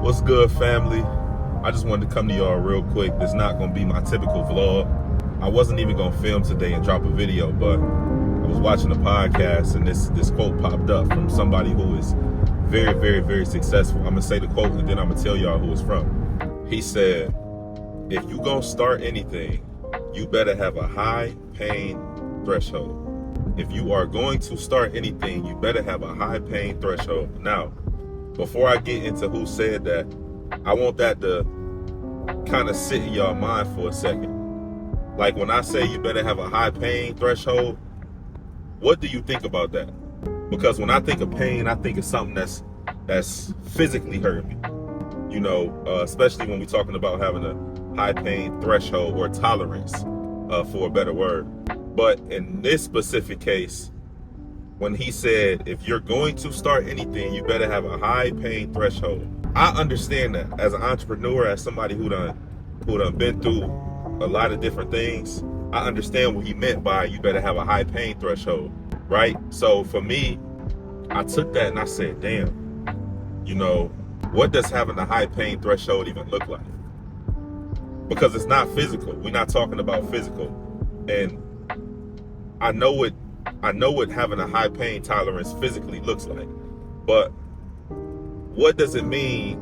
What's good, family? I just wanted to come to y'all real quick. This is not going to be my typical vlog. I wasn't even going to film today and drop a video, but I was watching a podcast and this quote popped up from somebody who is very, very, very successful. I'm going to say the quote and then I'm going to tell y'all who it's from. He said, if you going to start anything, you better have a high pain threshold. If you are going to start anything, you better have a high pain threshold. Now, before I get into who said that, I want that to kind of sit in your mind for a second. Like when I say you better have a high pain threshold, what do you think about that? Because when I think of pain, I think of something that's physically hurting me. You know, especially when we're talking about having a high pain threshold or tolerance, for a better word. But in this specific case, when he said, if you're going to start anything, you better have a high pain threshold. I understand that as an entrepreneur, as somebody who done been through a lot of different things. I understand what he meant by you better have a high pain threshold, right? So for me, I took that and I said, damn, you know, what does having a high pain threshold even look like? Because it's not physical. We're not talking about physical. And I know what having a high pain tolerance physically looks like, but what does it mean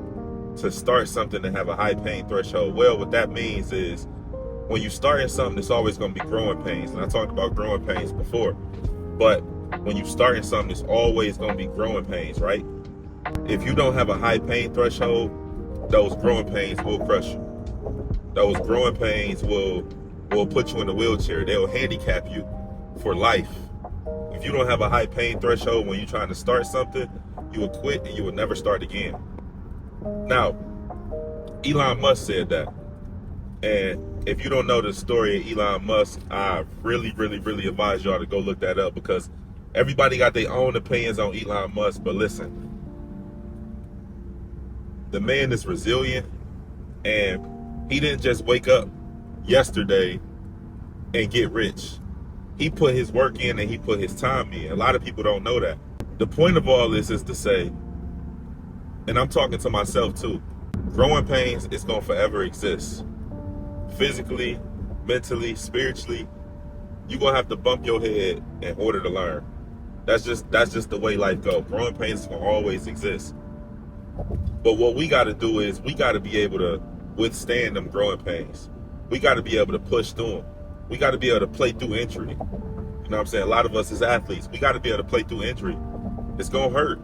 to start something and have a high pain threshold? Well, what that means is when you start in something, it's always going to be growing pains. And I talked about growing pains before, but when you start in something, it's always going to be growing pains, right? If you don't have a high pain threshold, those growing pains will crush you. Those growing pains will put you in a wheelchair. They'll handicap you for life. If you don't have a high pain threshold when you're trying to start something, you will quit and you will never start again. Now, Elon Musk said that. And if you don't know the story of Elon Musk, I really, really, really advise y'all to go look that up, because everybody got their own opinions on Elon Musk. But listen, the man is resilient, and he didn't just wake up yesterday and get rich. He put his work in and he put his time in. A lot of people don't know that. The point of all this is to say, and I'm talking to myself too, growing pains is going to forever exist. Physically, mentally, spiritually, you're going to have to bump your head in order to learn. That's just the way life goes. Growing pains is going to always exist. But what we got to do is we got to be able to withstand them growing pains. We got to be able to push through them. We got to be able to play through injury. You know what I'm saying? A lot of us as athletes, we got to be able to play through injury. It's going to hurt.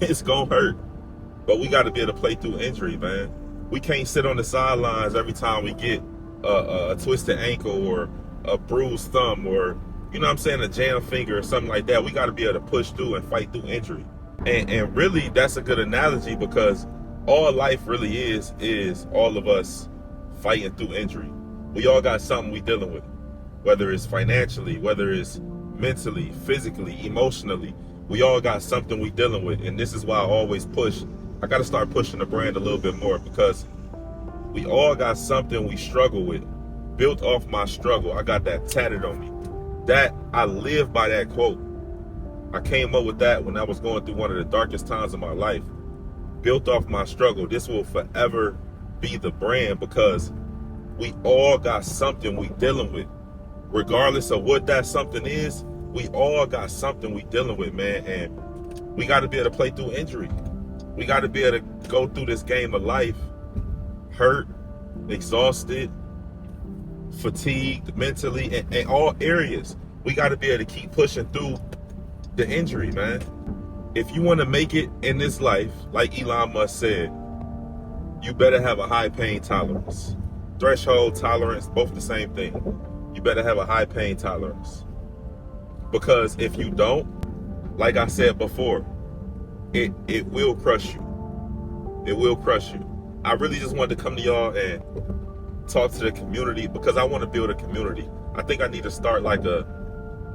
It's going to hurt. But we got to be able to play through injury, man. We can't sit on the sidelines every time we get a twisted ankle or a bruised thumb or, you know what I'm saying, a jammed finger or something like that. We got to be able to push through and fight through injury. And really, that's a good analogy, because all life really is all of us fighting through injury. We all got something we dealing with, whether it's financially, whether it's mentally, physically, emotionally. We all got something we dealing with. And this is why I always push. I got to start pushing the brand a little bit more, because we all got something we struggle with. Built off my struggle. I got that tatted on me. That, I live by that quote. I came up with that when I was going through one of the darkest times of my life. Built off my struggle. This will forever be the brand, because we all got something we dealing with. Regardless of what that something is, we all got something we dealing with, man. And we got to be able to play through injury. We got to be able to go through this game of life hurt, exhausted, fatigued mentally, in all areas. We got to be able to keep pushing through the injury, man. If you want to make it in this life, like Elon Musk said, you better have a high pain tolerance. Threshold, tolerance, both the same thing. You better have a high pain tolerance. Because if you don't, like I said before, it will crush you. It will crush you. I really just wanted to come to y'all and talk to the community, because I want to build a community. I think I need to start like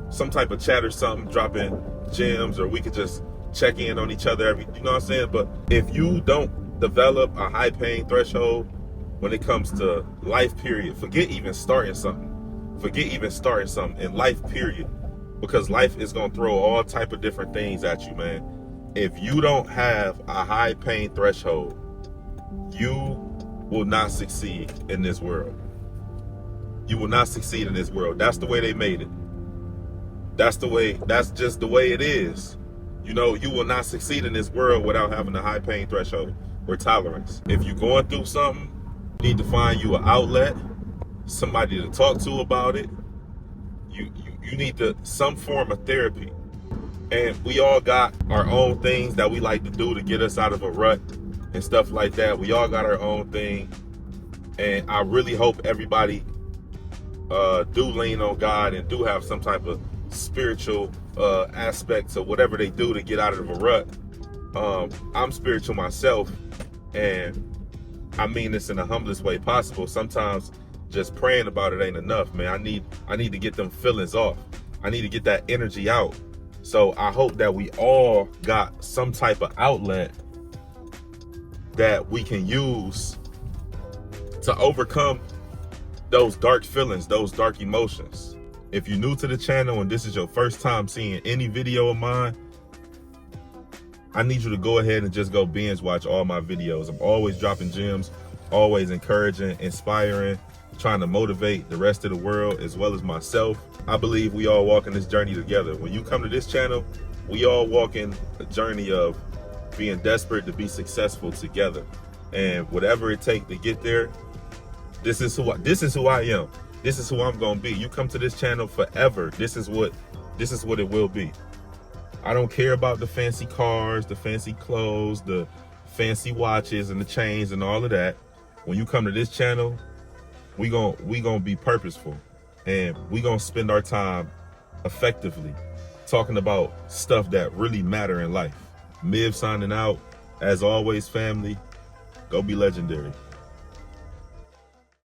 some type of chat or something, dropping gems, or we could just check in on each other you know what I'm saying? But if you don't develop a high pain threshold when it comes to life, period, forget even starting something. Forget even starting something in life, period. Because life is going to throw all type of different things at you, man. If you don't have a high pain threshold, you will not succeed in this world. You will not succeed in this world. That's the way they made it. That's just the way it is. You know, you will not succeed in this world without having a high pain threshold or tolerance. If you're going through something, you need to find you an outlet, somebody to talk to about it. You need some form of therapy. And we all got our own things that we like to do to get us out of a rut and stuff like that. We all got our own thing. And I really hope everybody do lean on God and do have some type of spiritual aspects of whatever they do to get out of a rut. I'm spiritual myself, and I mean this in the humblest way possible. Sometimes just praying about it ain't enough, man. I need to get them feelings off. I need to get that energy out. So I hope that we all got some type of outlet that we can use to overcome those dark feelings, those dark emotions. If you're new to the channel and this is your first time seeing any video of mine, I need you to go ahead and just go binge watch all my videos. I'm always dropping gems, always encouraging, inspiring, trying to motivate the rest of the world as well as myself. I believe we all walking this journey together. When you come to this channel, we all walking a journey of being desperate to be successful together. And whatever it takes to get there, this is who I am. This is who I'm gonna be. You come to this channel forever. This is what it will be. I don't care about the fancy cars, the fancy clothes, the fancy watches and the chains and all of that. When you come to this channel, we gonna be purposeful, and we gonna spend our time effectively talking about stuff that really matter in life. Miv signing out. As always, family, go be legendary.